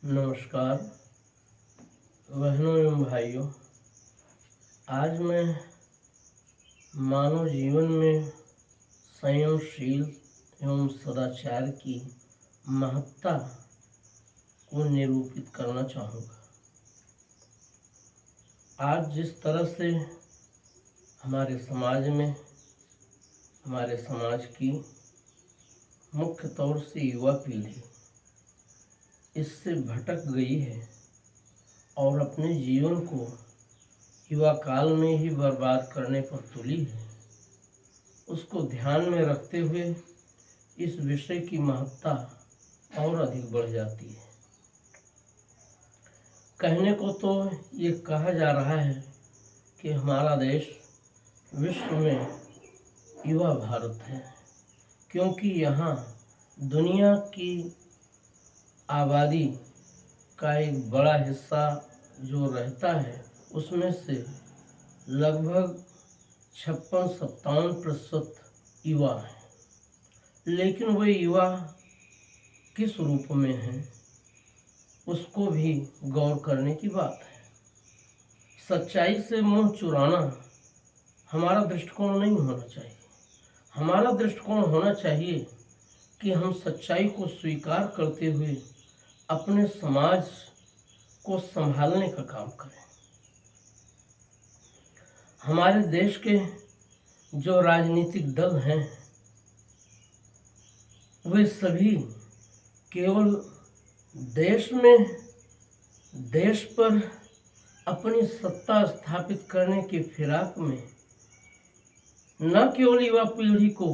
नमस्कार बहनों एवं भाइयों। आज मैं मानव जीवन में संयमशील एवं सदाचार की महत्ता को निरूपित करना चाहूँगा। आज जिस तरह से हमारे समाज की मुख्य तौर से युवा पीढ़ी इससे भटक गई है और अपने जीवन को युवा काल में ही बर्बाद करने पर तुली है, उसको ध्यान में रखते हुए इस विषय की महत्ता और अधिक बढ़ जाती है। कहने को तो ये कहा जा रहा है कि हमारा देश विश्व में युवा भारत है, क्योंकि यहाँ दुनिया की आबादी का एक बड़ा हिस्सा जो रहता है उसमें से लगभग 56-57% युवा हैं। लेकिन वे युवा किस रूप में हैं उसको भी गौर करने की बात है। सच्चाई से मुंह चुराना हमारा दृष्टिकोण नहीं होना चाहिए। हमारा दृष्टिकोण होना चाहिए कि हम सच्चाई को स्वीकार करते हुए अपने समाज को संभालने का काम करें। हमारे देश के जो राजनीतिक दल हैं वे सभी केवल देश पर अपनी सत्ता स्थापित करने के फिराक में न केवल युवा पीढ़ी को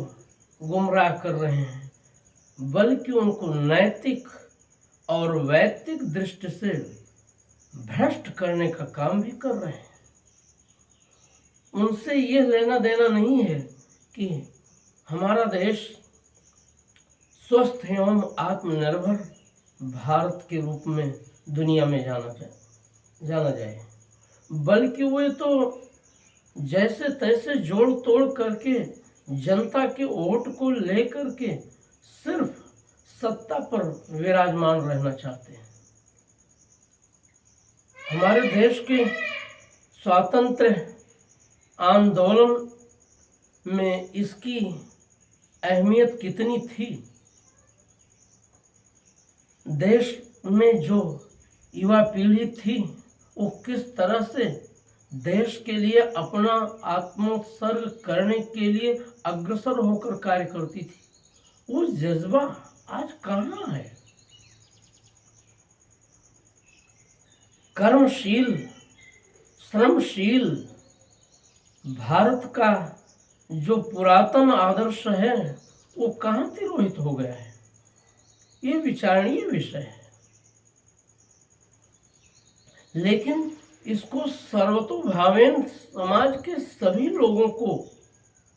गुमराह कर रहे हैं, बल्कि उनको नैतिक और वैयक्तिक दृष्टि से भ्रष्ट करने का काम भी कर रहे हैं। उनसे ये लेना देना नहीं है कि हमारा देश स्वस्थ एवं आत्मनिर्भर भारत के रूप में दुनिया में जाना जाए, बल्कि वे तो जैसे तैसे जोड़ तोड़ करके जनता के वोट को लेकर के सिर्फ सत्ता पर विराजमान रहना चाहते हैं। हमारे देश के स्वातंत्र्य आंदोलन में इसकी अहमियत कितनी थी। देश में जो युवा पीढ़ी थी वो किस तरह से देश के लिए अपना आत्मोत्सर्ग करने के लिए अग्रसर होकर कार्य करती थी, वो जज्बा आज कहाँ है। कर्मशील श्रमशील भारत का जो पुरातन आदर्श है वो कहाँ तिरोहित हो गया है, ये विचारणीय विषय है। लेकिन इसको सर्वतोभावेन समाज के सभी लोगों को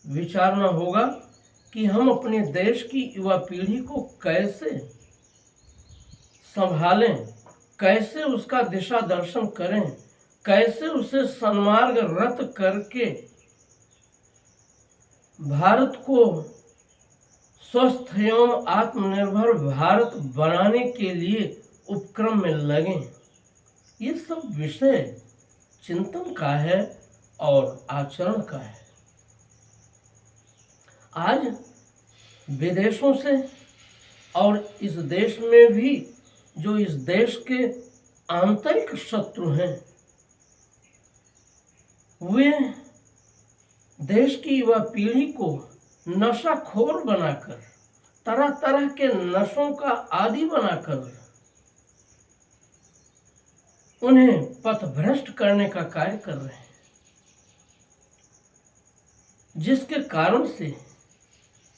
विचारना होगा कि हम अपने देश की युवा पीढ़ी को कैसे संभालें, कैसे उसका दिशा दर्शन करें, कैसे उसे सन्मार्गरत करके भारत को स्वस्थ एवं आत्मनिर्भर भारत बनाने के लिए उपक्रम में लगें। ये सब विषय चिंतन का है और आचरण का है। आज विदेशों से और इस देश में भी जो इस देश के आंतरिक शत्रु हैं वे देश की युवा पीढ़ी को नशाखोर बनाकर, तरह तरह के नशों का आदी बनाकर उन्हें पथभ्रष्ट करने का कार्य कर रहे हैं, जिसके कारण से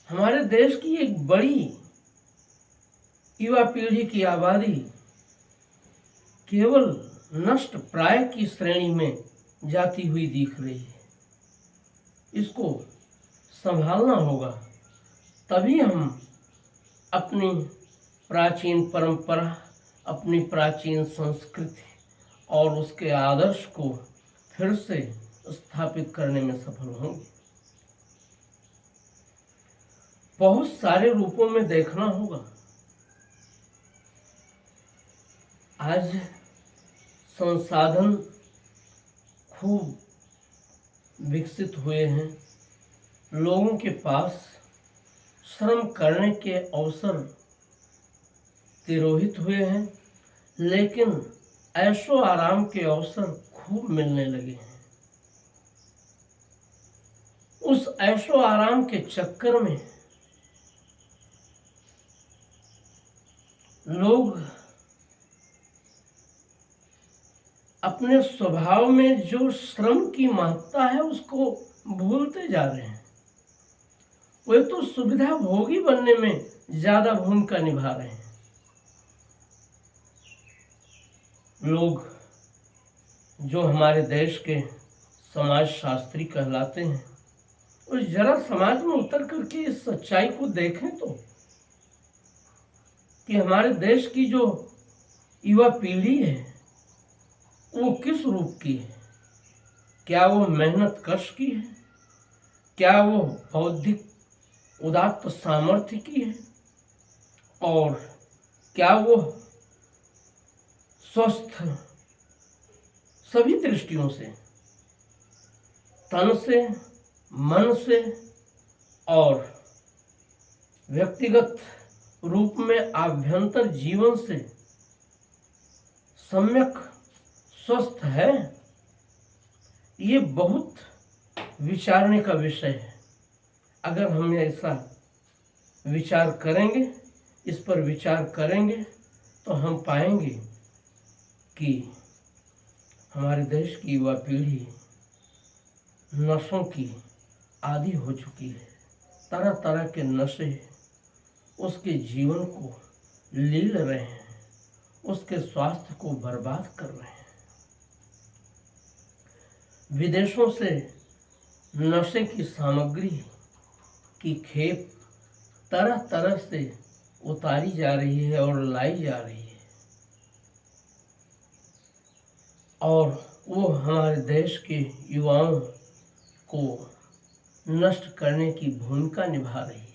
हमारे देश की एक बड़ी युवा पीढ़ी की आबादी केवल नष्ट प्राय की श्रेणी में जाती हुई दिख रही है। इसको संभालना होगा, तभी हम अपनी प्राचीन परंपरा, अपनी प्राचीन संस्कृति और उसके आदर्श को फिर से स्थापित करने में सफल होंगे। बहुत सारे रूपों में देखना होगा। आज संसाधन खूब विकसित हुए हैं, लोगों के पास श्रम करने के अवसर तिरोहित हुए हैं, लेकिन ऐशो आराम के अवसर खूब मिलने लगे हैं। उस ऐशो आराम के चक्कर में लोग अपने स्वभाव में जो श्रम की महत्ता है उसको भूलते जा रहे हैं। वे तो सुविधा भोगी बनने में ज्यादा भूमिका निभा रहे हैं। लोग जो हमारे देश के समाज शास्त्री कहलाते हैं, और जरा समाज में उतर करके इस सच्चाई को देखें तो कि हमारे देश की जो युवा पीढ़ी है वो किस रूप की है। क्या वो मेहनत कश की है? क्या वो बौद्धिक उदात्त सामर्थ्य की है? और क्या वो स्वस्थ सभी दृष्टियों से, तन से, मन से और व्यक्तिगत रूप में आभ्यंतर जीवन से सम्यक स्वस्थ है? ये बहुत विचारने का विषय है। अगर हम ऐसा विचार करेंगे, इस पर विचार करेंगे, तो हम पाएंगे कि हमारे देश की युवा पीढ़ी नशों की आदी हो चुकी है। तरह तरह के नशे उसके जीवन को लील रहे हैं, उसके स्वास्थ्य को बर्बाद कर रहे हैं। विदेशों से नशे की सामग्री की खेप तरह तरह से उतारी जा रही है और लाई जा रही है, और वो हमारे देश के युवाओं को नष्ट करने की भूमिका निभा रही है।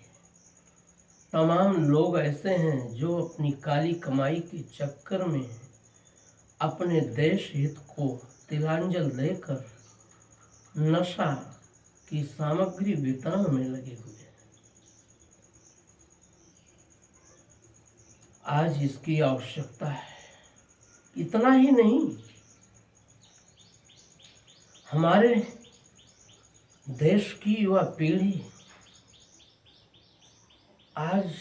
तमाम लोग ऐसे हैं जो अपनी काली कमाई के चक्कर में अपने देश हित को तिलांजल देकर नशा की सामग्री वितरण में लगे हुए हैं। आज इसकी आवश्यकता है। इतना ही नहीं, हमारे देश की युवा पीढ़ी आज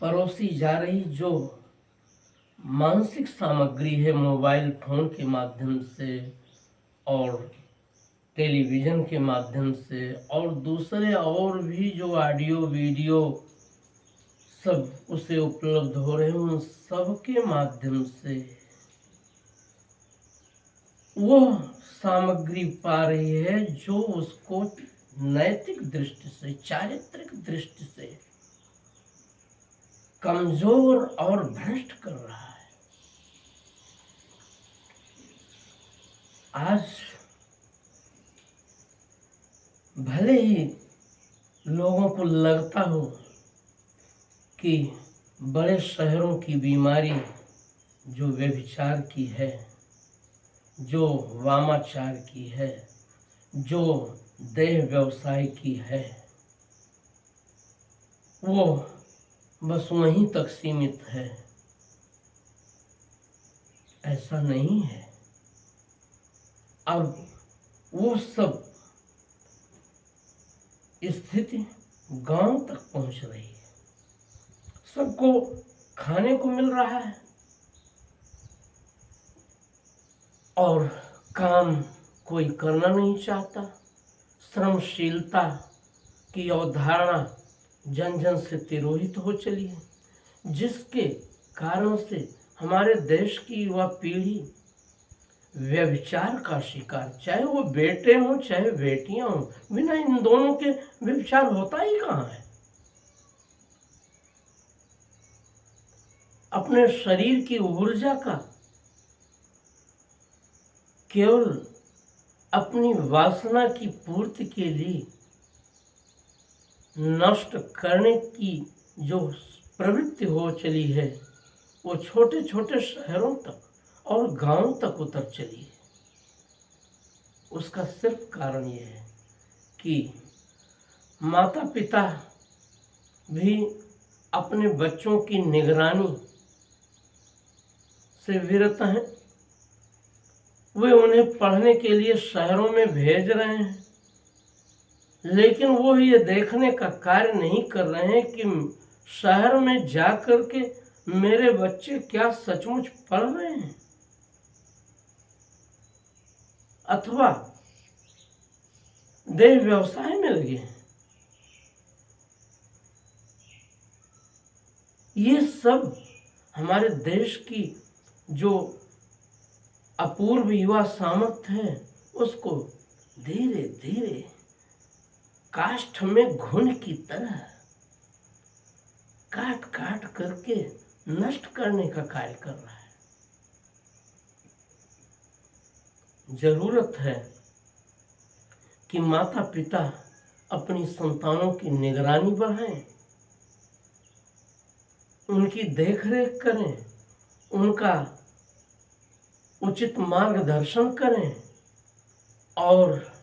परोसी जा रही जो मानसिक सामग्री है, मोबाइल फोन के माध्यम से और टेलीविज़न के माध्यम से और दूसरे और भी जो ऑडियो वीडियो सब उसे उपलब्ध हो रहे हैं, उन सब के माध्यम से वो सामग्री पा रही है जो उसको नैतिक दृष्टि से, चारित्रिक दृष्टि से कमजोर और भ्रष्ट कर रहा है। आज भले ही लोगों को लगता हो कि बड़े शहरों की बीमारी जो व्यभिचार की है, जो वामाचार की है, जो देह व्यवसाय की है, वो बस वहीं तक सीमित है। ऐसा नहीं है। अब वो सब स्थिति गांव तक पहुंच रही है। सबको खाने को मिल रहा है और काम कोई करना नहीं चाहता। श्रमशीलता की अवधारणा जन जन से तिरोहित हो चली है, जिसके कारण से हमारे देश की युवा पीढ़ी व्यभिचार का शिकार, चाहे वो बेटे हों चाहे बेटियां हों, बिना इन दोनों के व्यभिचार होता ही कहाँ है। अपने शरीर की ऊर्जा का केवल अपनी वासना की पूर्ति के लिए नष्ट करने की जो प्रवृत्ति हो चली है, वो छोटे छोटे शहरों तक और गांव तक उतर चली। उसका सिर्फ कारण यह है कि माता पिता भी अपने बच्चों की निगरानी से विरत हैं। वे उन्हें पढ़ने के लिए शहरों में भेज रहे हैं, लेकिन वो ये देखने का कार्य नहीं कर रहे हैं कि शहर में जाकर के मेरे बच्चे क्या सचमुच पढ़ रहे हैं अथवा देह व्यवसाय में लगे हैं। ये सब हमारे देश की जो अपूर्व युवा सामर्थ्य है उसको धीरे धीरे काष्ठ में घुन की तरह काट काट करके नष्ट करने का कार्य कर रहा है। जरूरत है कि माता पिता अपनी संतानों की निगरानी बढ़ाएं, उनकी देखरेख करें, उनका उचित मार्गदर्शन करें और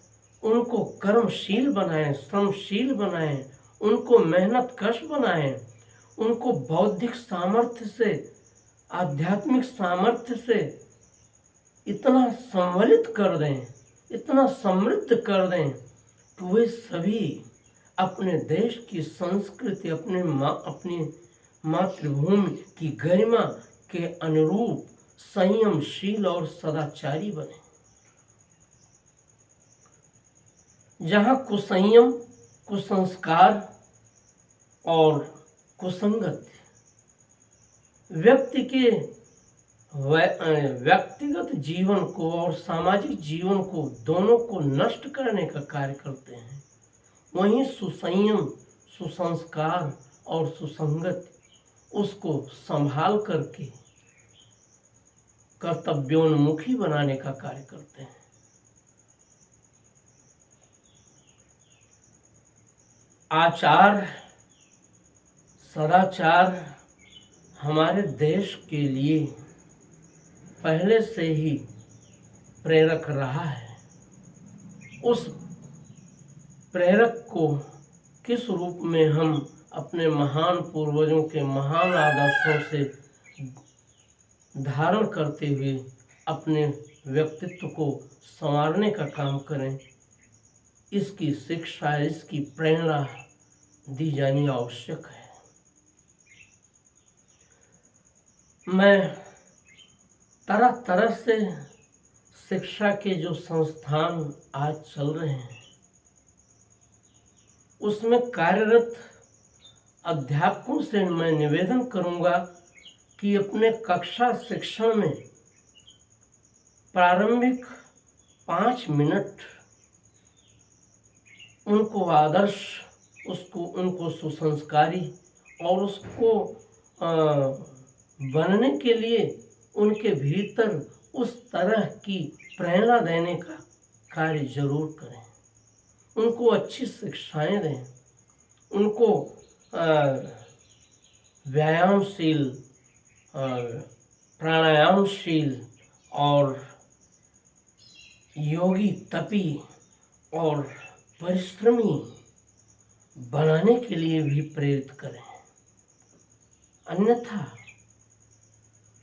उनको कर्मशील बनाएं, श्रमशील बनाएं, उनको मेहनत कश बनाएं, उनको बौद्धिक सामर्थ्य से, आध्यात्मिक सामर्थ्य से इतना संवलित कर दें, इतना समृद्ध कर दें कि वे सभी अपने देश की संस्कृति, अपनी मातृभूमि की गरिमा के अनुरूप संयमशील और सदाचारी बने। जहाँ कुसंयम, कुसंस्कार और कुसंगत व्यक्ति के व्यक्तिगत जीवन को और सामाजिक जीवन को दोनों को नष्ट करने का कार्य करते हैं, वहीं सुसंयम, सुसंस्कार और सुसंगत उसको संभाल करके कर्तव्योन्मुखी बनाने का कार्य करते हैं। आचार, सदाचार हमारे देश के लिए पहले से ही प्रेरक रहा है। उस प्रेरक को किस रूप में हम अपने महान पूर्वजों के महान आदर्शों से धारण करते हुए अपने व्यक्तित्व को संवारने का काम करें, इसकी शिक्षा, इसकी प्रेरणा दी जानी आवश्यक है। मैं तरह तरह से शिक्षा के जो संस्थान आज चल रहे हैं उसमें कार्यरत अध्यापकों से मैं निवेदन करूंगा कि अपने कक्षा शिक्षण में प्रारंभिक 5 मिनट उनको आदर्श, उनको सुसंस्कारी और उसको बनने के लिए उनके भीतर उस तरह की प्रेरणा देने का कार्य जरूर करें। उनको अच्छी शिक्षाएं दें, उनको व्यायामशील, प्राणायामशील और योगी, तपी और परिश्रमी बनाने के लिए भी प्रेरित करें। अन्यथा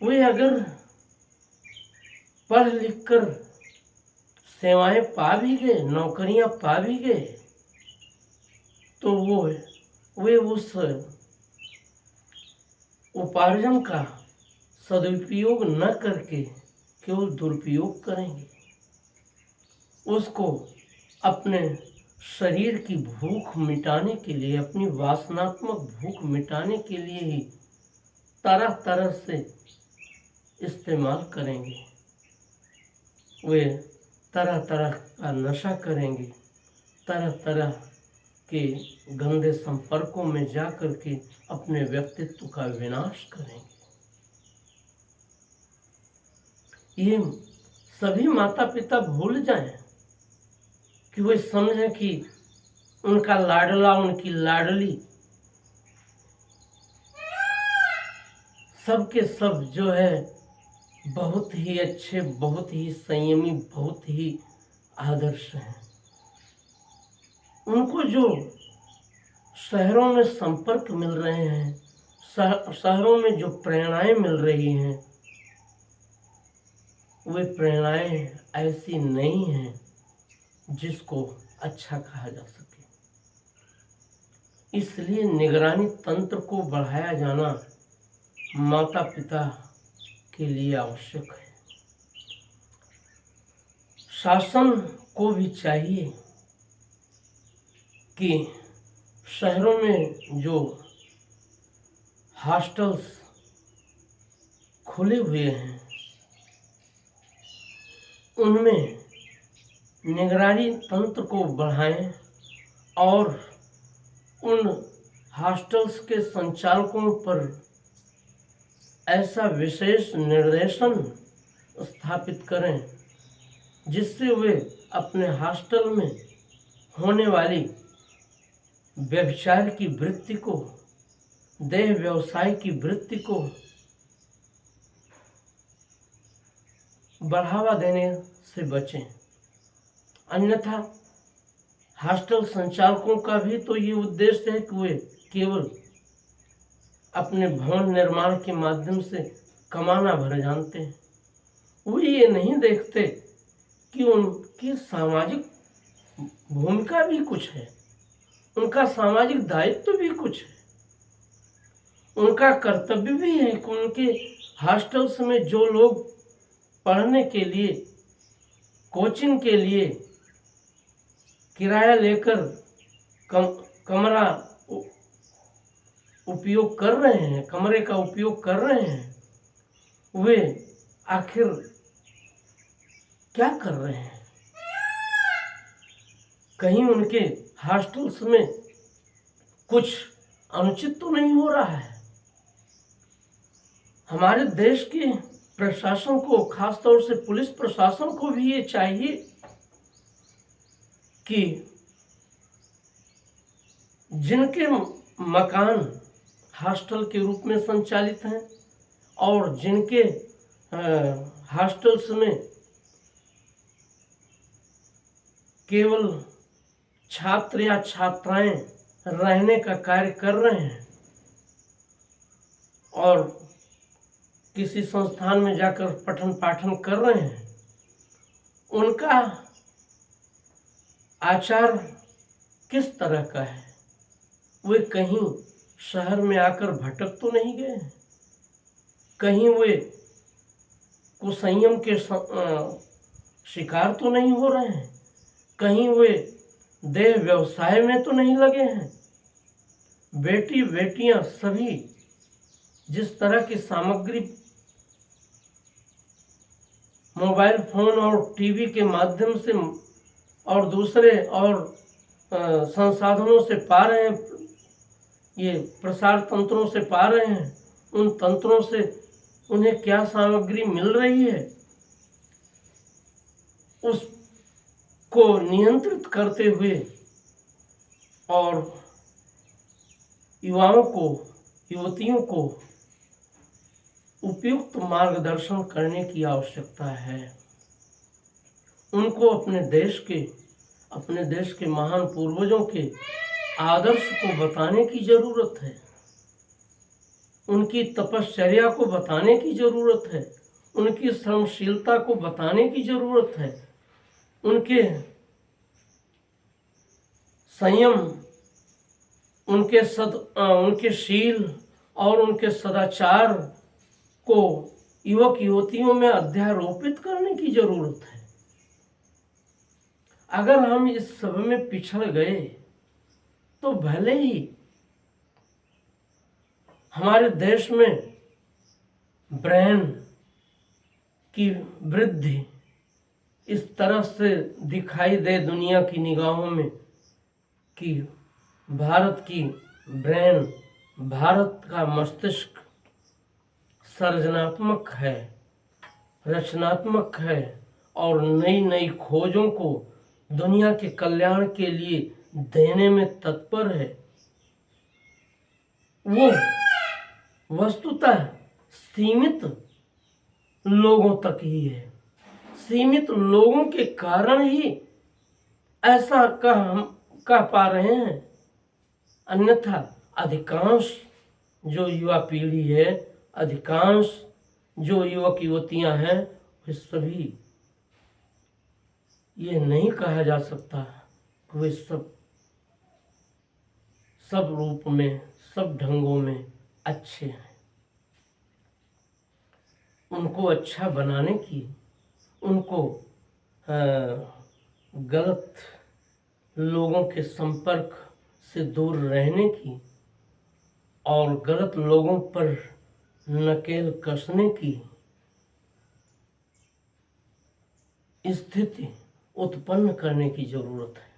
वे अगर पढ़ लिख कर सेवाएं पा भी गए, नौकरियां पा भी गए, तो वे उस उपार्जन का सदुपयोग न करके केवल दुरुपयोग करेंगे। उसको अपने शरीर की भूख मिटाने के लिए, अपनी वासनात्मक भूख मिटाने के लिए ही तरह तरह से इस्तेमाल करेंगे। वे तरह तरह का नशा करेंगे, तरह तरह के गंदे संपर्कों में जाकर के अपने व्यक्तित्व का विनाश करेंगे। ये सभी माता पिता भूल जाएं कि वे समझें कि उनका लाडला, उनकी लाडली सबके सब जो है बहुत ही अच्छे, बहुत ही संयमी, बहुत ही आदर्श हैं। उनको जो शहरों में संपर्क मिल रहे हैं, शहरों में जो प्रेरणाएं मिल रही हैं, वे प्रेरणाएं ऐसी नहीं हैं जिसको अच्छा कहा जा सके। इसलिए निगरानी तंत्र को बढ़ाया जाना माता पिता के लिए आवश्यक है। शासन को भी चाहिए कि शहरों में जो हॉस्टल्स खुले हुए हैं उनमें निगरानी तंत्र को बढ़ाएं और उन हॉस्टल्स के संचालकों पर ऐसा विशेष निर्देशन स्थापित करें जिससे वे अपने हॉस्टल में होने वाली व्यभिचार की वृत्ति को, देह व्यवसाय की वृत्ति को बढ़ावा देने से बचें। अन्यथा हॉस्टल संचालकों का भी तो ये उद्देश्य है कि वे केवल अपने भवन निर्माण के माध्यम से कमाना भर जानते हैं। वे ये नहीं देखते कि उनकी सामाजिक भूमिका भी कुछ है, उनका सामाजिक दायित्व भी कुछ है, उनका कर्तव्य भी है कि उनके हॉस्टल्स में जो लोग पढ़ने के लिए, कोचिंग के लिए किराया लेकर कमरा उपयोग कर रहे हैं, कमरे का उपयोग कर रहे हैं, वे आखिर क्या कर रहे हैं? कहीं उनके हॉस्टल्स में कुछ अनुचित तो नहीं हो रहा है? हमारे देश के प्रशासन को, खासतौर से पुलिस प्रशासन को भी ये चाहिए कि जिनके मकान हॉस्टल के रूप में संचालित हैं और जिनके हॉस्टल्स में केवल छात्र या छात्राएं रहने का कार्य कर रहे हैं और किसी संस्थान में जाकर पठन पाठन कर रहे हैं, उनका आचार किस तरह का है? वे कहीं शहर में आकर भटक तो नहीं गए हैं? कहीं वे कुसंयम के शिकार तो नहीं हो रहे हैं? कहीं वे देह व्यवसाय में तो नहीं लगे हैं? बेटी बेटियां सभी जिस तरह की सामग्री मोबाइल फोन और टीवी के माध्यम से और दूसरे और संसाधनों से पा रहे हैं, ये प्रसार तंत्रों से पा रहे हैं, उन तंत्रों से उन्हें क्या सामग्री मिल रही है, उसको नियंत्रित करते हुए और युवाओं को, युवतियों को उपयुक्त मार्गदर्शन करने की आवश्यकता है। उनको अपने देश के महान पूर्वजों के आदर्श को बताने की जरूरत है, उनकी तपश्चर्या को बताने की जरूरत है, उनकी श्रमशीलता को बताने की जरूरत है, उनके संयम, उनके शील और उनके सदाचार को युवक युवतियों में अध्यारोपित करने की जरूरत है। अगर हम इस सब में पिछड़ गए तो भले ही हमारे देश में ब्रेन की वृद्धि इस तरह से दिखाई दे दुनिया की निगाहों में कि भारत की ब्रेन, भारत का मस्तिष्क सर्जनात्मक है, रचनात्मक है और नई नई खोजों को दुनिया के कल्याण के लिए देने में तत्पर है। वो वस्तुतः सीमित लोगों तक ही है। सीमित लोगों के कारण ही ऐसा कह पा रहे हैं, अन्यथा अधिकांश जो युवा पीढ़ी है, अधिकांश जो युवक युवतियां हैं, वे सभी ये नहीं कहा जा सकता कि वे सब रूप में, सब ढंगों में अच्छे हैं। उनको अच्छा बनाने की, उनको गलत लोगों के संपर्क से दूर रहने की और गलत लोगों पर नकेल कसने की स्थिति उत्पन्न करने की जरूरत है।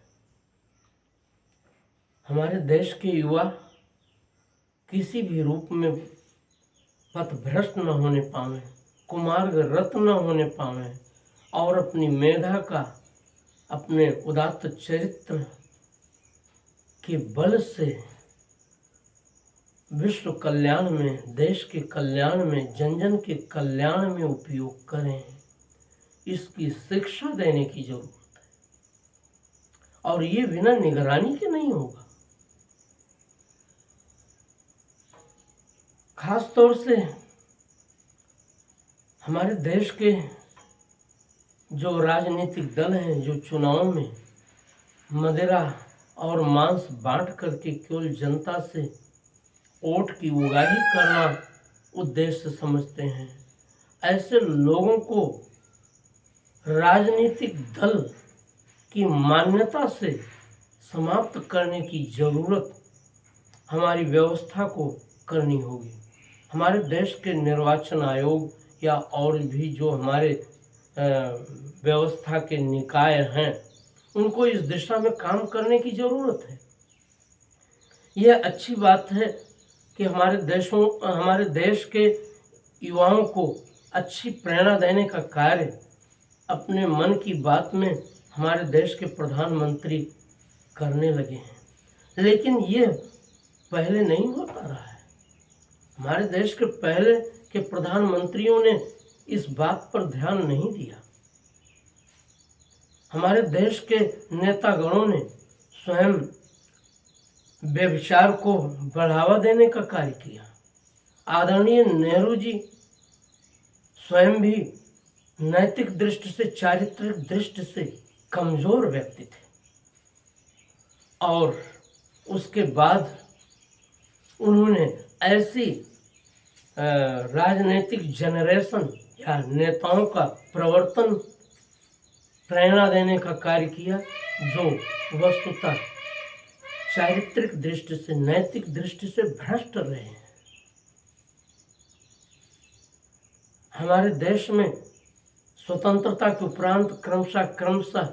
हमारे देश के युवा किसी भी रूप में पथभ्रष्ट न होने पावे, कुमार्गरत न होने पावे और अपनी मेधा का, अपने उदात्त चरित्र के बल से विश्व कल्याण में, देश के कल्याण में, जन जन के कल्याण में उपयोग करें, इसकी शिक्षा देने की जरूरत है। और ये बिना निगरानी के नहीं होगा। खास तौर से हमारे देश के जो राजनीतिक दल हैं, जो चुनाव में मदिरा और मांस बांट करके केवल जनता से वोट की उगाही करना उद्देश्य समझते हैं, ऐसे लोगों को राजनीतिक दल की मान्यता से समाप्त करने की जरूरत हमारी व्यवस्था को करनी होगी। हमारे देश के निर्वाचन आयोग या और भी जो हमारे व्यवस्था के निकाय हैं, उनको इस दिशा में काम करने की जरूरत है। यह अच्छी बात है कि हमारे देश के युवाओं को अच्छी प्रेरणा देने का कार्य अपने मन की बात में हमारे देश के प्रधानमंत्री करने लगे हैं, लेकिन ये पहले नहीं हो पा रहा है। हमारे देश के पहले के प्रधानमंत्रियों ने इस बात पर ध्यान नहीं दिया। हमारे देश के नेतागणों ने स्वयं व्यभिचार को बढ़ावा देने का कार्य किया। आदरणीय नेहरू जी स्वयं भी नैतिक दृष्टि से, चारित्रिक दृष्टि से कमजोर व्यक्ति थे और उसके बाद उन्होंने ऐसी राजनीतिक जनरेशन या नेताओं का प्रवर्तन, प्रेरणा देने का कार्य किया जो वस्तुतः चारित्रिक दृष्टि से, नैतिक दृष्टि से भ्रष्ट रहे हैं। हमारे देश में स्वतंत्रता के उपरांत क्रमशः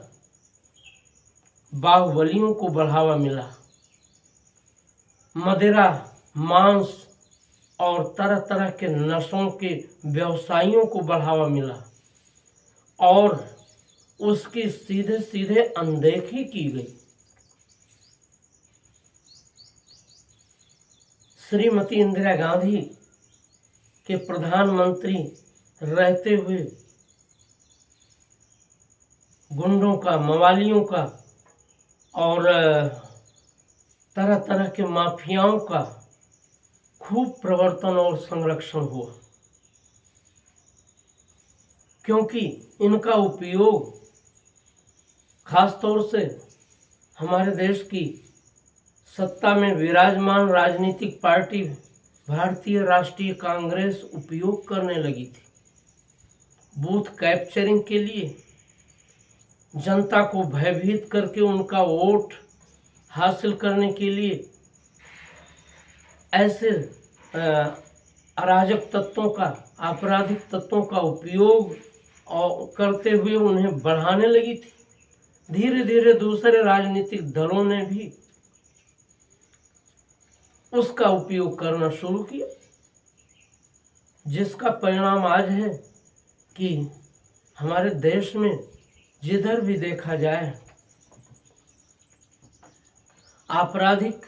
बाहुबलियों को बढ़ावा मिला, मदिरा, मांस और तरह तरह के नशों के व्यवसायियों को बढ़ावा मिला और उसकी सीधे सीधे अनदेखी की गई। श्रीमती इंदिरा गांधी के प्रधानमंत्री रहते हुए गुंडों का, मवालियों का और तरह तरह के माफियाओं का खूब प्रवर्तन और संरक्षण हुआ, क्योंकि इनका उपयोग खासतौर से हमारे देश की सत्ता में विराजमान राजनीतिक पार्टी भारतीय राष्ट्रीय कांग्रेस उपयोग करने लगी थी, बूथ कैप्चरिंग के लिए, जनता को भयभीत करके उनका वोट हासिल करने के लिए ऐसे अराजक तत्वों का, आपराधिक तत्वों का उपयोग करते हुए उन्हें बढ़ाने लगी थी। धीरे धीरे दूसरे राजनीतिक दलों ने भी उसका उपयोग करना शुरू किया, जिसका परिणाम आज है कि हमारे देश में जिधर भी देखा जाए आपराधिक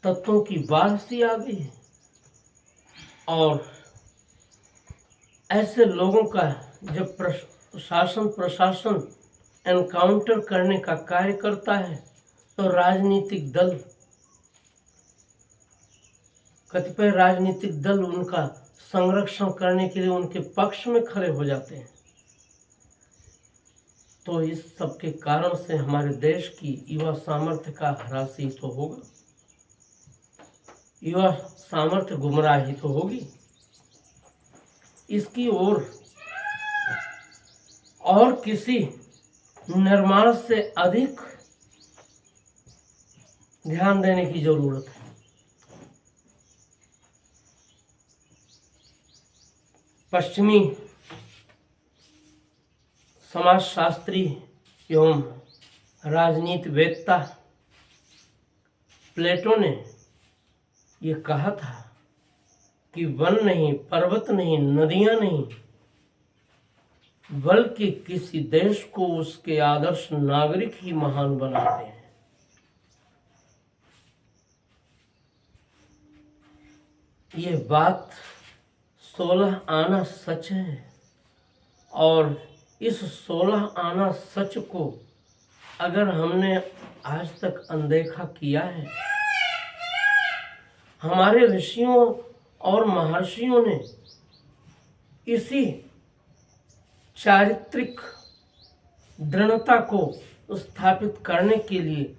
तत्वों की बाढ़ सी आ गई है और ऐसे लोगों का जब शासन प्रशासन एनकाउंटर करने का कार्य करता है तो कतिपय राजनीतिक दल उनका संरक्षण करने के लिए उनके पक्ष में खड़े हो जाते हैं। तो इस सब के कारण से हमारे देश की युवा सामर्थ्य का ह्रास ही तो होगा, युवा सामर्थ्य गुमराही तो होगी। इसकी ओर और किसी निर्माण से अधिक ध्यान देने की जरूरत है। पश्चिमी समाजशास्त्री एवं राजनीतिवेत्ता प्लेटो ने ये कहा था कि वन नहीं, पर्वत नहीं, नदियां नहीं, बल्कि किसी देश को उसके आदर्श नागरिक ही महान बनाते हैं। ये बात 16 आना सच है और इस 16 आना सच को अगर हमने आज तक अनदेखा किया है, हमारे ऋषियों और महर्षियों ने इसी चारित्रिक दृढ़ता को स्थापित करने के लिए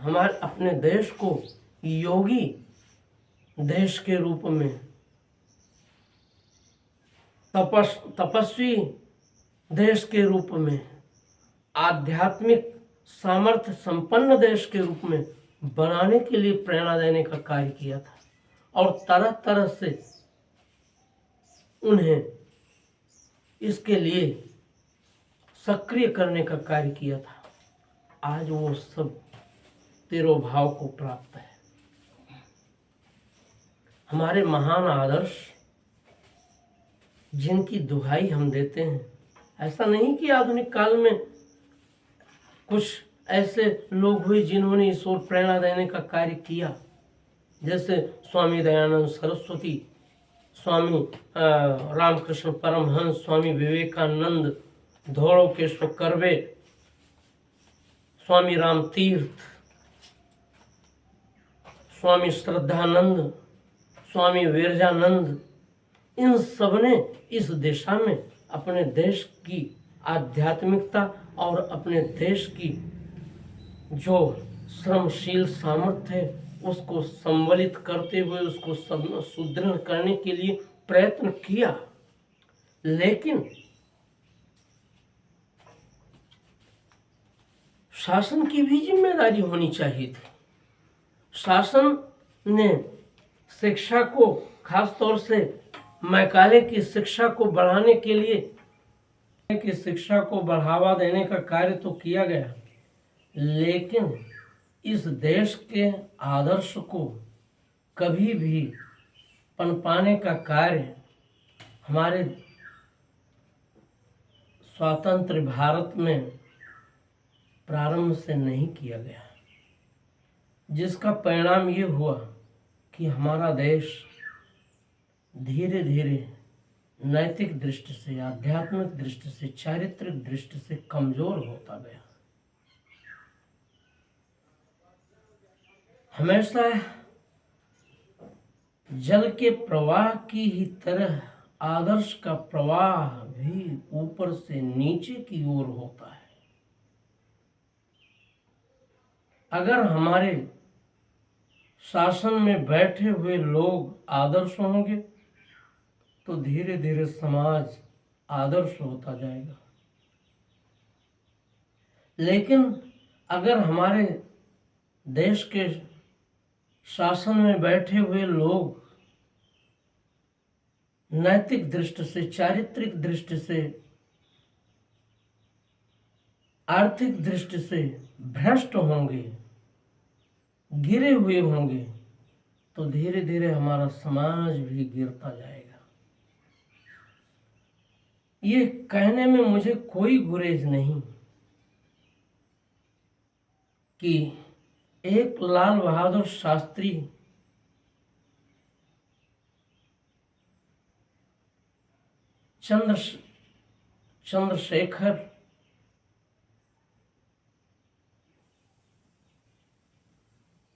हमारे अपने देश को योगी देश के रूप में, तपस्वी देश के रूप में, आध्यात्मिक सामर्थ्य संपन्न देश के रूप में बनाने के लिए प्रेरणा देने का कार्य किया था और तरह तरह से उन्हें इसके लिए सक्रिय करने का कार्य किया था। आज वो सब तिरोभाव को प्राप्त है। हमारे महान आदर्श जिनकी दुहाई हम देते हैं, ऐसा नहीं कि आधुनिक काल में कुछ ऐसे लोग हुए जिन्होंने इस ओर प्रेरणा देने का कार्य किया, जैसे स्वामी दयानंद सरस्वती, स्वामी रामकृष्ण परमहंस, स्वामी विवेकानंद, धोड़केश्वर कर्वे, स्वामी राम तीर्थ, स्वामी श्रद्धानंद, स्वामी विरजानंद, इन सब ने इस दिशा में अपने देश की आध्यात्मिकता और अपने देश की जो श्रमशील सामर्थ्य है उसको संबलित करते हुए उसको सुदृढ़ करने के लिए प्रयत्न किया। लेकिन शासन की भी जिम्मेदारी होनी चाहिए थी। शासन ने शिक्षा को, खास तौर से मैकाले की शिक्षा को बढ़ाने के लिए, की शिक्षा को बढ़ावा देने का कार्य तो किया गया, लेकिन इस देश के आदर्श को कभी भी पनपाने का कार्य हमारे स्वतंत्र भारत में प्रारंभ से नहीं किया गया, जिसका परिणाम ये हुआ कि हमारा देश धीरे धीरे नैतिक दृष्टि से, आध्यात्मिक दृष्टि से, चारित्रिक दृष्टि से कमजोर होता गया। हमेशा जल के प्रवाह की ही तरह आदर्श का प्रवाह भी ऊपर से नीचे की ओर होता है। अगर हमारे शासन में बैठे हुए लोग आदर्श होंगे तो धीरे धीरे समाज आदर्श होता जाएगा, लेकिन अगर हमारे देश के शासन में बैठे हुए लोग नैतिक दृष्टि से, चारित्रिक दृष्टि से, आर्थिक दृष्टि से भ्रष्ट होंगे, गिरे हुए होंगे, तो धीरे धीरे हमारा समाज भी गिरता जाएगा। ये कहने में मुझे कोई गुरेज नहीं कि एक लाल बहादुर शास्त्री चंद्र चंद्रशेखर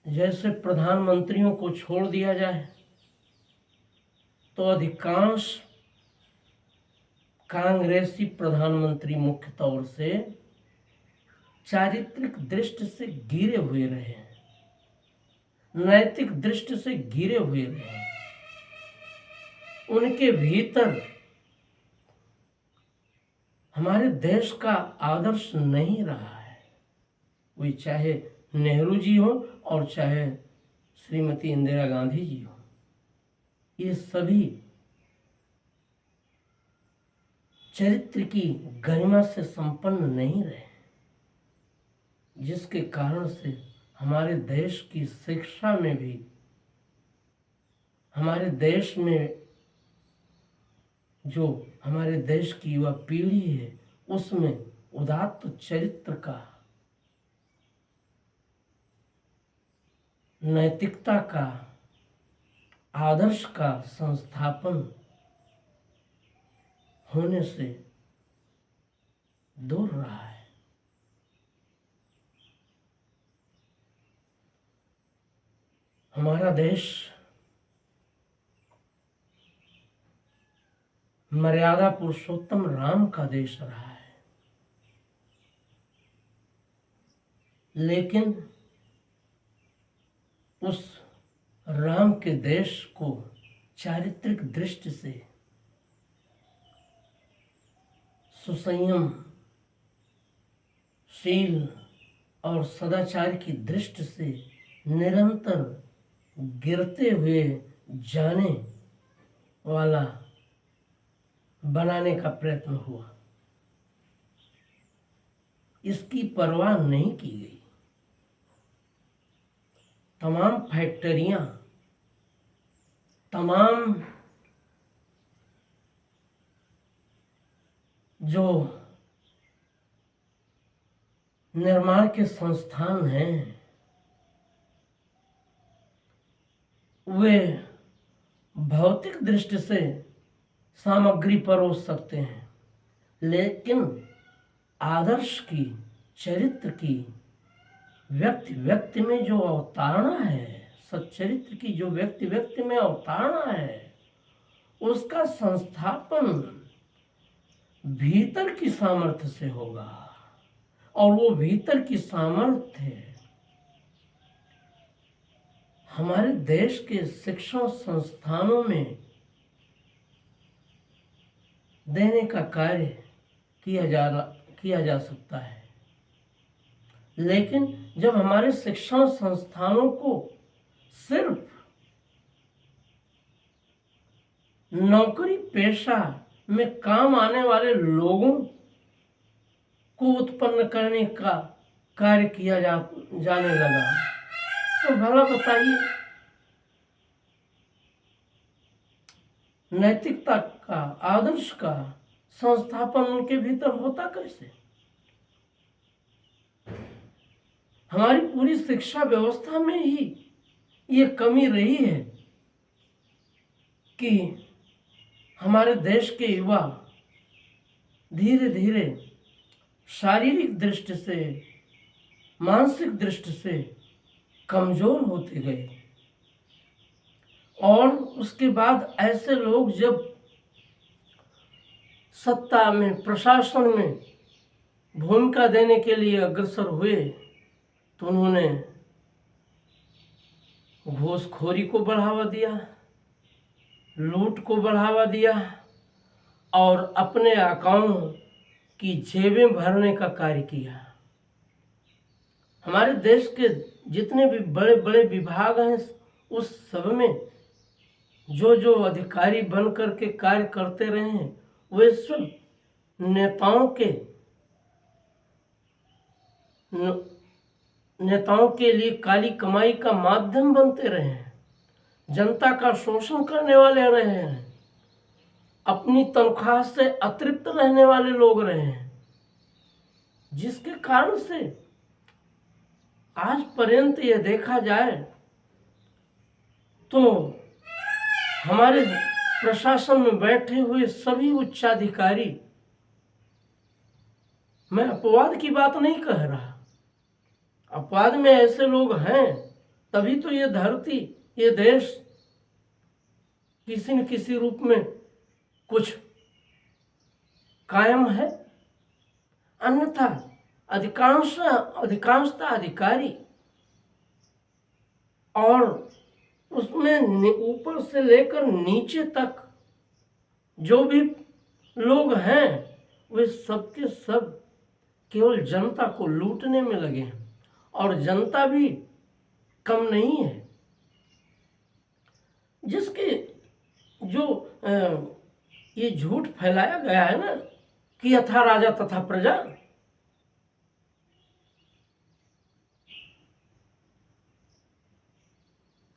जैसे प्रधानमंत्रियों को छोड़ दिया जाए तो अधिकांश कांग्रेसी प्रधानमंत्री मुख्य तौर से चारित्रिक दृष्टि से गिरे हुए रहे हैं, नैतिक दृष्टि से गिरे हुए रहे हैं। उनके भीतर हमारे देश का आदर्श नहीं रहा है। वे चाहे नेहरू जी हो और चाहे श्रीमती इंदिरा गांधी जी हो, ये सभी चरित्र की गरिमा से संपन्न नहीं रहे, जिसके कारण से हमारे देश की शिक्षा में भी, हमारे देश में जो हमारे देश की युवा पीढ़ी है उसमें उदात्त चरित्र का, नैतिकता का, आदर्श का संस्थापन होने से दूर रहा है। हमारा देश मर्यादा पुरुषोत्तम राम का देश रहा है, लेकिन उस राम के देश को चारित्रिक दृष्टि से, सुसंयम शील और सदाचार की दृष्टि से निरंतर गिरते हुए जाने वाला बनाने का प्रयत्न हुआ। इसकी परवाह नहीं की गई। तमाम फैक्ट्रियां, तमाम जो निर्माण के संस्थान हैं वे भौतिक दृष्टि से सामग्री परोस सकते हैं, लेकिन आदर्श की, चरित्र की, व्यक्ति व्यक्ति में जो अवतारणा है, सच्चरित्र की जो व्यक्ति व्यक्ति में अवतारणा है, उसका संस्थापन भीतर की सामर्थ्य से होगा। और वो भीतर की सामर्थ्य हमारे देश के शिक्षण संस्थानों में देने का कार्य किया जा सकता है। लेकिन जब हमारे शिक्षण संस्थानों को सिर्फ नौकरी पेशा में काम आने वाले लोगों को उत्पन्न करने का कार्य किया जाने लगा, तो भला बताइए नैतिकता का, आदर्श का संस्थापन उनके भीतर होता कैसे? हमारी पूरी शिक्षा व्यवस्था में ही ये कमी रही है कि हमारे देश के युवा धीरे धीरे शारीरिक दृष्टि से, मानसिक दृष्टि से कमजोर होते गए। और उसके बाद ऐसे लोग जब सत्ता में, प्रशासन में भूमिका देने के लिए अग्रसर हुए तो उन्होंने घूसखोरी को बढ़ावा दिया, लूट को बढ़ावा दिया और अपने अकाउंट की जेबें भरने का कार्य किया। हमारे देश के जितने भी बड़े बड़े विभाग हैं उस सब में जो जो अधिकारी बन करके कार्य करते रहे हैं वे सब नेताओं के लिए काली कमाई का माध्यम बनते रहे हैं, जनता का शोषण करने वाले रहे हैं, अपनी तनख्वाह से अतृप्त रहने वाले लोग रहे हैं, जिसके कारण से आज पर्यंत ये देखा जाए तो हमारे प्रशासन में बैठे हुए सभी उच्चाधिकारी, मैं अपवाद की बात नहीं कह रहा, अपवाद में ऐसे लोग हैं तभी तो ये धरती, ये देश किसी न किसी रूप में कुछ कायम है। अन्यथा अधिकांशतः अधिकारी और उसमें ऊपर से लेकर नीचे तक जो भी लोग हैं वे सबके सब केवल जनता को लूटने में लगे हैं, और जनता भी कम नहीं है। जिसके जो ये झूठ फैलाया गया है ना कि यथा राजा तथा प्रजा,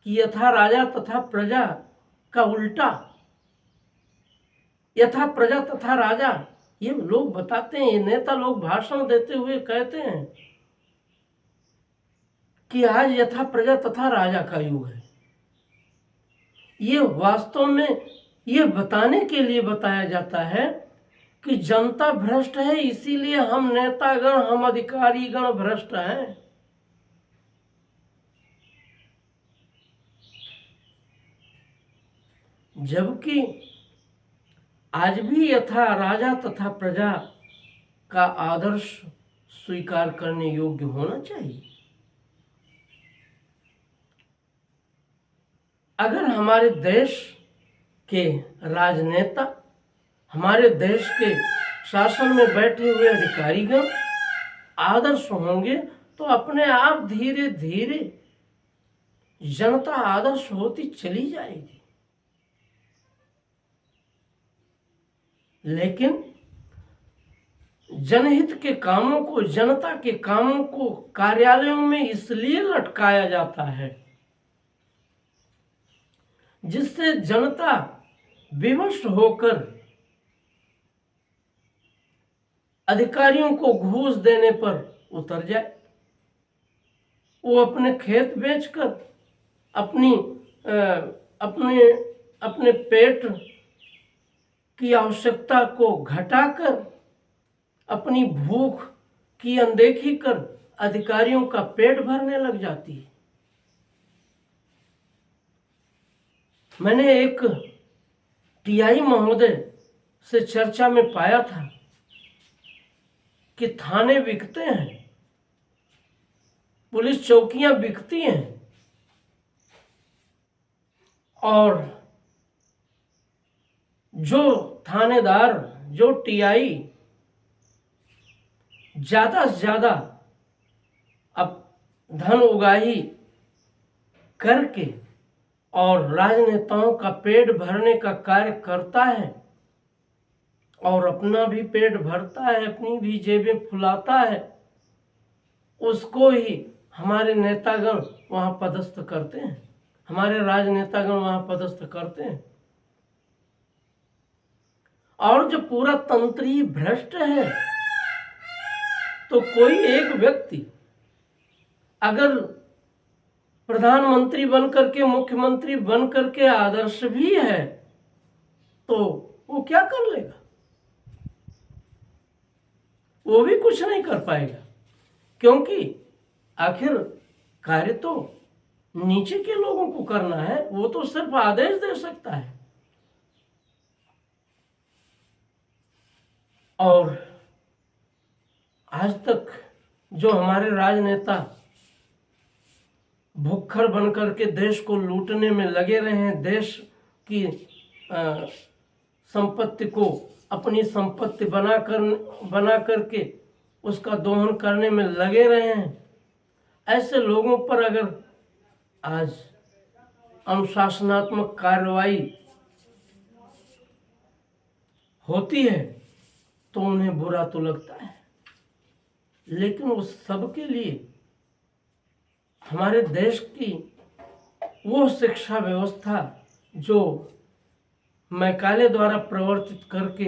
कि यथा राजा तथा प्रजा का उल्टा, यथा प्रजा तथा राजा, ये लोग बताते हैं, ये नेता लोग भाषण देते हुए कहते हैं कि आज यथा प्रजा तथा राजा का युग है। ये वास्तव में ये बताने के लिए बताया जाता है कि जनता भ्रष्ट है, इसीलिए हम नेतागण, हम अधिकारीगण भ्रष्ट हैं। जबकि आज भी यथा राजा तथा प्रजा का आदर्श स्वीकार करने योग्य होना चाहिए। अगर हमारे देश के राजनेता, हमारे देश के शासन में बैठे हुए अधिकारीगण आदर्श होंगे तो अपने आप धीरे धीरे जनता आदर्श होती चली जाएगी। लेकिन जनहित के कामों को, जनता के कामों को कार्यालयों में इसलिए लटकाया जाता है जिससे जनता विवश होकर अधिकारियों को घूस देने पर उतर जाए। वो अपने खेत बेचकर अपने पेट की आवश्यकता को घटाकर, अपनी भूख की अनदेखी कर अधिकारियों का पेट भरने लग जाती है। मैंने एक टीआई महोदय से चर्चा में पाया था कि थाने बिकते हैं, पुलिस चौकियां बिकती हैं, और जो थानेदार, जो टीआई ज्यादा से ज्यादा अब धन उगाही करके और राजनेताओं का पेट भरने का कार्य करता है और अपना भी पेट भरता है, अपनी भी जेबें फुलाता है, उसको ही हमारे नेतागण वहां पदस्थ करते हैं, हमारे राजनेतागण वहां पदस्थ करते हैं। और जो पूरा तंत्र ही भ्रष्ट है, तो कोई एक व्यक्ति अगर प्रधानमंत्री बनकर के, मुख्यमंत्री बनकर के आदर्श भी है तो वो क्या कर लेगा? वो भी कुछ नहीं कर पाएगा, क्योंकि आखिर कार्य तो नीचे के लोगों को करना है, वो तो सिर्फ आदेश दे सकता है। और आज तक जो हमारे राजनेता भुक्खड़ बनकर के देश को लूटने में लगे रहे हैं, देश की संपत्ति को अपनी संपत्ति बना करके उसका दोहन करने में लगे रहे हैं, ऐसे लोगों पर अगर आज अनुशासनात्मक कार्रवाई होती है तो उन्हें बुरा तो लगता है, लेकिन उस सब के लिए हमारे देश की वो शिक्षा व्यवस्था जो मैकाले द्वारा प्रवर्तित करके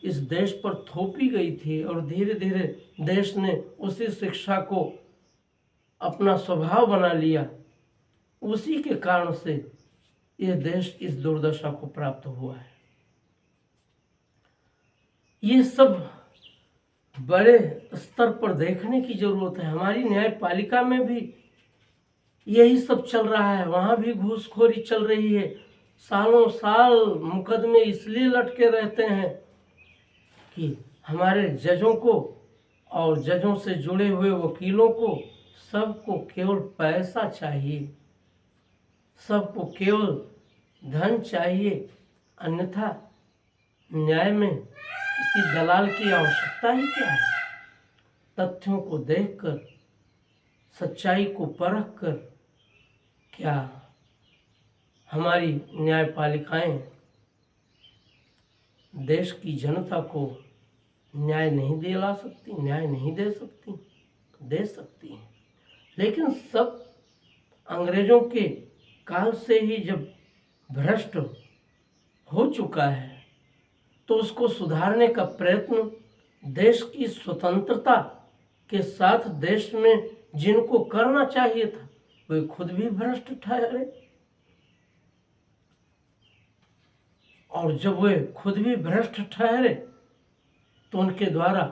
इस देश पर थोपी गई थी, और धीरे धीरे देश ने उसी शिक्षा को अपना स्वभाव बना लिया, उसी के कारण से ये देश इस दुर्दशा को प्राप्त हुआ है। ये सब बड़े स्तर पर देखने की जरूरत है। हमारी न्यायपालिका में भी यही सब चल रहा है, वहाँ भी घूसखोरी चल रही है। सालों साल मुकदमे इसलिए लटके रहते हैं कि हमारे जजों को और जजों से जुड़े हुए वकीलों को सबको केवल पैसा चाहिए, सबको केवल धन चाहिए, अन्यथा न्याय में किसी दलाल की आवश्यकता ही क्या है। तथ्यों को देखकर, सच्चाई को परखकर क्या हमारी न्यायपालिकाएं देश की जनता को न्याय नहीं दिला सकती, न्याय नहीं दे सकती? दे सकती हैं, लेकिन सब अंग्रेजों के काल से ही जब भ्रष्ट हो चुका है तो उसको सुधारने का प्रयत्न देश की स्वतंत्रता के साथ देश में जिनको करना चाहिए था वे खुद भी भ्रष्ट ठहरे, और जब वे खुद भी भ्रष्ट ठहरे तो उनके द्वारा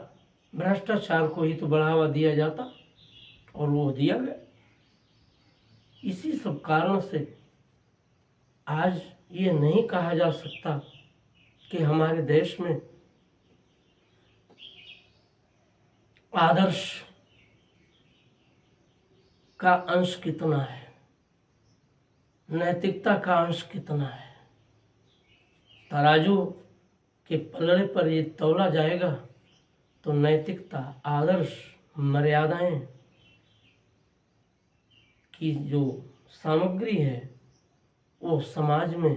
भ्रष्टाचार को ही तो बढ़ावा दिया जाता, और वो दिया गया। इसी सब कारण से आज ये नहीं कहा जा सकता कि हमारे देश में आदर्श का अंश कितना है, नैतिकता का अंश कितना है। तराजू के पलड़े पर ये तौला जाएगा तो नैतिकता, आदर्श, मर्यादाएं की जो सामग्री है वो समाज में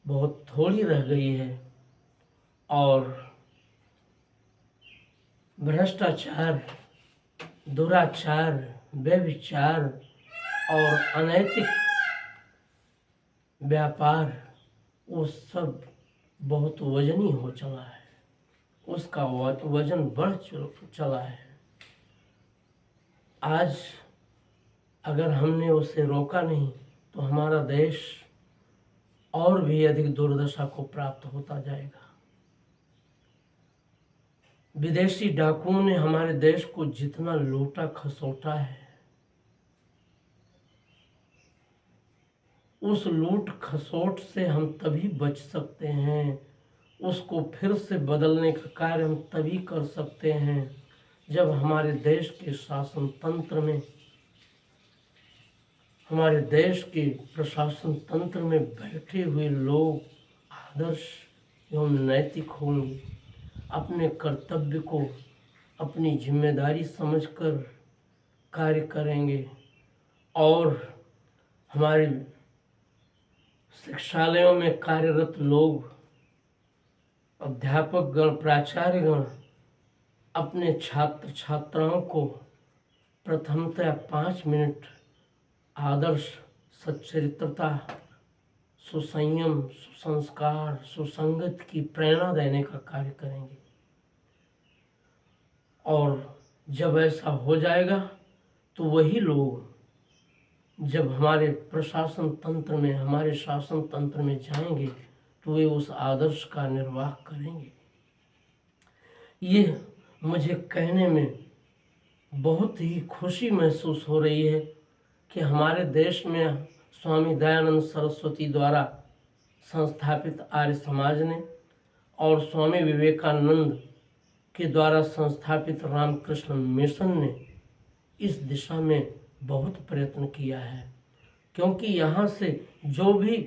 बहुत थोड़ी रह गई है, और भ्रष्टाचार, दुराचार, व्यभिचार और अनैतिक व्यापार वो सब बहुत वजनी हो चला है, उसका वजन बढ़ चला है। आज अगर हमने उसे रोका नहीं तो हमारा देश और भी अधिक दुर्दशा को प्राप्त होता जाएगा। विदेशी डाकुओं ने हमारे देश को जितना लूटा खसोटा है, उस लूट खसोट से हम तभी बच सकते हैं, उसको फिर से बदलने का कार्य हम तभी कर सकते हैं जब हमारे देश के शासन तंत्र में, हमारे देश के प्रशासन तंत्र में बैठे हुए लोग आदर्श एवं नैतिक होंगे, अपने कर्तव्य को अपनी जिम्मेदारी समझकर कार्य करेंगे, और हमारे शिक्षालयों में कार्यरत लोग, अध्यापक गण, प्राचार्य गण अपने छात्र छात्राओं को प्रथमतः 5 मिनट आदर्श, सच्चरित्रता, सुसंयम, सुसंस्कार, सुसंगत की प्रेरणा देने का कार्य करेंगे। और जब ऐसा हो जाएगा तो वही लोग जब हमारे प्रशासन तंत्र में, हमारे शासन तंत्र में जाएंगे तो वे उस आदर्श का निर्वाह करेंगे। ये मुझे कहने में बहुत ही खुशी महसूस हो रही है कि हमारे देश में स्वामी दयानंद सरस्वती द्वारा संस्थापित आर्य समाज ने और स्वामी विवेकानंद के द्वारा संस्थापित रामकृष्ण मिशन ने इस दिशा में बहुत प्रयत्न किया है, क्योंकि यहाँ से जो भी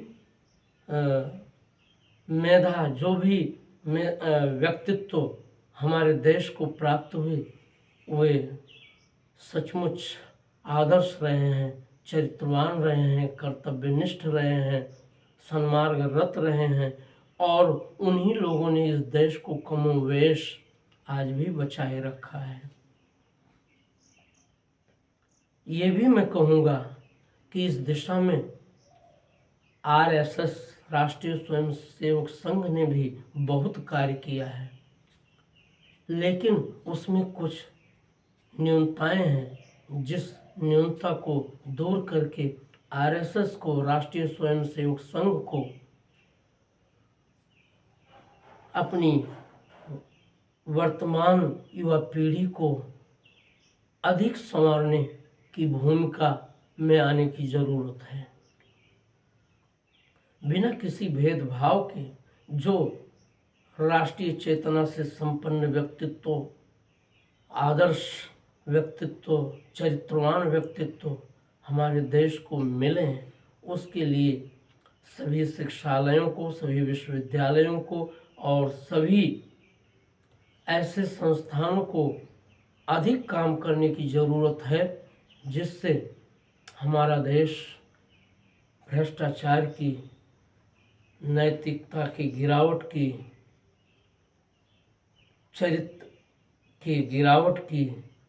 मेधा, जो भी व्यक्तित्व हमारे देश को प्राप्त हुए वे सचमुच आदर्श रहे हैं, चरित्रवान रहे हैं, कर्तव्यनिष्ठ रहे हैं, सन्मार्गरत रहे हैं, और उन्हीं लोगों ने इस देश को कमोवेश आज भी बचाए रखा है। ये भी मैं कहूँगा कि इस दिशा में आरएसएस, राष्ट्रीय स्वयंसेवक संघ ने भी बहुत कार्य किया है, लेकिन उसमें कुछ न्यूनताएं हैं, जिस न्यूनता को दूर करके आरएसएस को, राष्ट्रीय स्वयंसेवक संघ को अपनी वर्तमान युवा पीढ़ी को अधिक संवारने की भूमिका में आने की जरूरत है। बिना किसी भेदभाव के जो राष्ट्रीय चेतना से संपन्न व्यक्तित्व, आदर्श व्यक्तित्व, चरित्रवान व्यक्तित्व हमारे देश को मिले हैं, उसके लिए सभी शिक्षालयों को, सभी विश्वविद्यालयों को और सभी ऐसे संस्थानों को अधिक काम करने की ज़रूरत है, जिससे हमारा देश भ्रष्टाचार की, नैतिकता की गिरावट की, चरित्र की गिरावट की,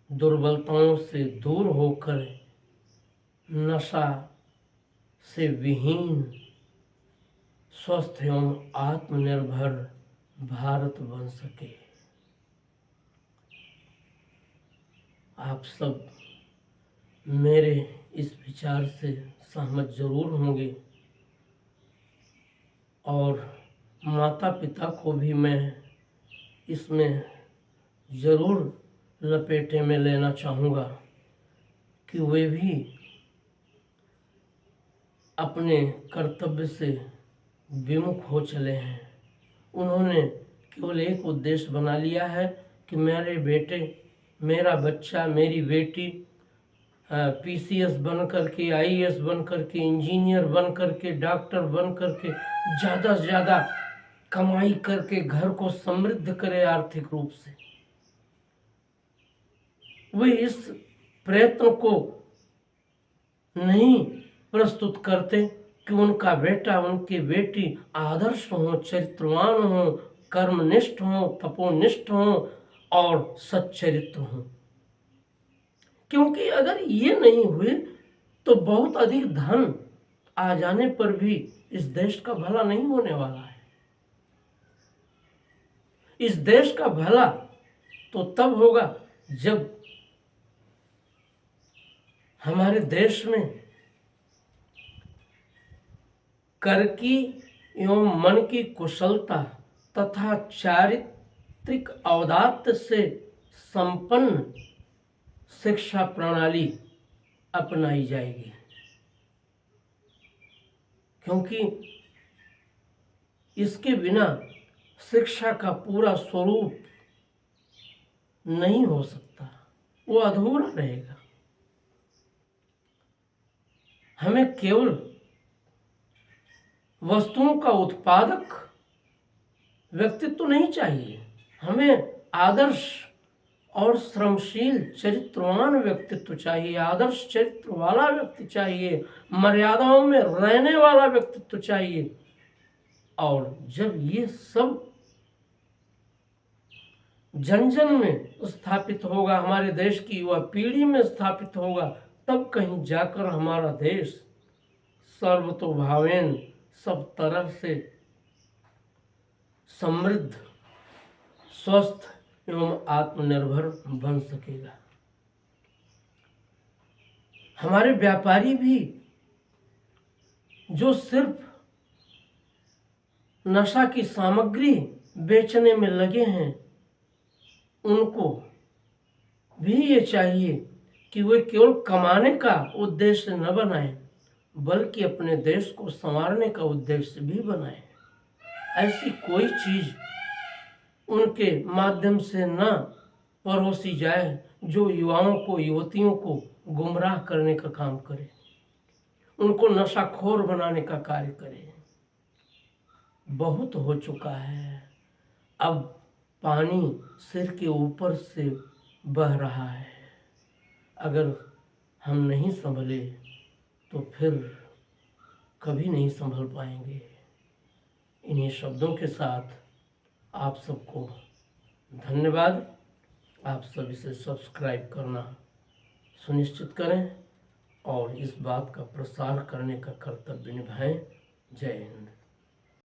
दुर्बलताओं से दूर होकर नशा से विहीन, स्वस्थ एवं आत्मनिर्भर भारत बन सके। आप सब मेरे इस विचार से सहमत जरूर होंगे और माता पिता को भी मैं इसमें ज़रूर लपेटे में लेना चाहूँगा कि वे भी अपने कर्तव्य से विमुख हो चले हैं। उन्होंने केवल एक उद्देश्य बना लिया है कि मेरे बेटे, मेरा बच्चा, मेरी बेटी पीसीएस बन करके, आईएएस बन करके, इंजीनियर बन करके, डॉक्टर बन करके ज़्यादा से ज़्यादा कमाई करके घर को समृद्ध करे आर्थिक रूप से। वे इस प्रयत्न को नहीं प्रस्तुत करते कि उनका बेटा, उनकी बेटी आदर्श हो, चरित्रवान हो, कर्मनिष्ठ हो, तपोनिष्ठ हो और सच्चरित्र हो। क्योंकि अगर ये नहीं हुए तो बहुत अधिक धन आ जाने पर भी इस देश का भला नहीं होने वाला है। इस देश का भला तो तब होगा जब हमारे देश में कर की एवं मन की कुशलता तथा चारित्रिक औदात्य से संपन्न शिक्षा प्रणाली अपनाई जाएगी। क्योंकि इसके बिना शिक्षा का पूरा स्वरूप नहीं हो सकता, वो अधूरा रहेगा। हमें केवल वस्तुओं का उत्पादक व्यक्तित्व नहीं चाहिए, हमें आदर्श और श्रमशील चरित्रवान व्यक्तित्व चाहिए, आदर्श चरित्र वाला व्यक्ति चाहिए, मर्यादाओं में रहने वाला व्यक्तित्व चाहिए। और जब ये सब जन जन में स्थापित होगा, हमारे देश की युवा पीढ़ी में स्थापित होगा, तब कहीं जाकर हमारा देश सर्वतोभावेन, सब तरह से समृद्ध, स्वस्थ एवं आत्मनिर्भर बन सकेगा। हमारे व्यापारी भी जो सिर्फ नशा की सामग्री बेचने में लगे हैं, उनको भी ये चाहिए कि वे केवल कमाने का उद्देश्य न बनाएं, बल्कि अपने देश को संवारने का उद्देश्य भी बनाएं। ऐसी कोई चीज़ उनके माध्यम से न परोसी जाए जो युवाओं को, युवतियों को गुमराह करने का काम करे, उनको नशाखोर बनाने का कार्य करे। बहुत हो चुका है, अब पानी सिर के ऊपर से बह रहा है। अगर हम नहीं संभले तो फिर कभी नहीं संभल पाएंगे। इन्हीं शब्दों के साथ आप सबको धन्यवाद। आप सब इसे सब्सक्राइब करना सुनिश्चित करें और इस बात का प्रसार करने का कर्तव्य निभाएं। जय हिंद।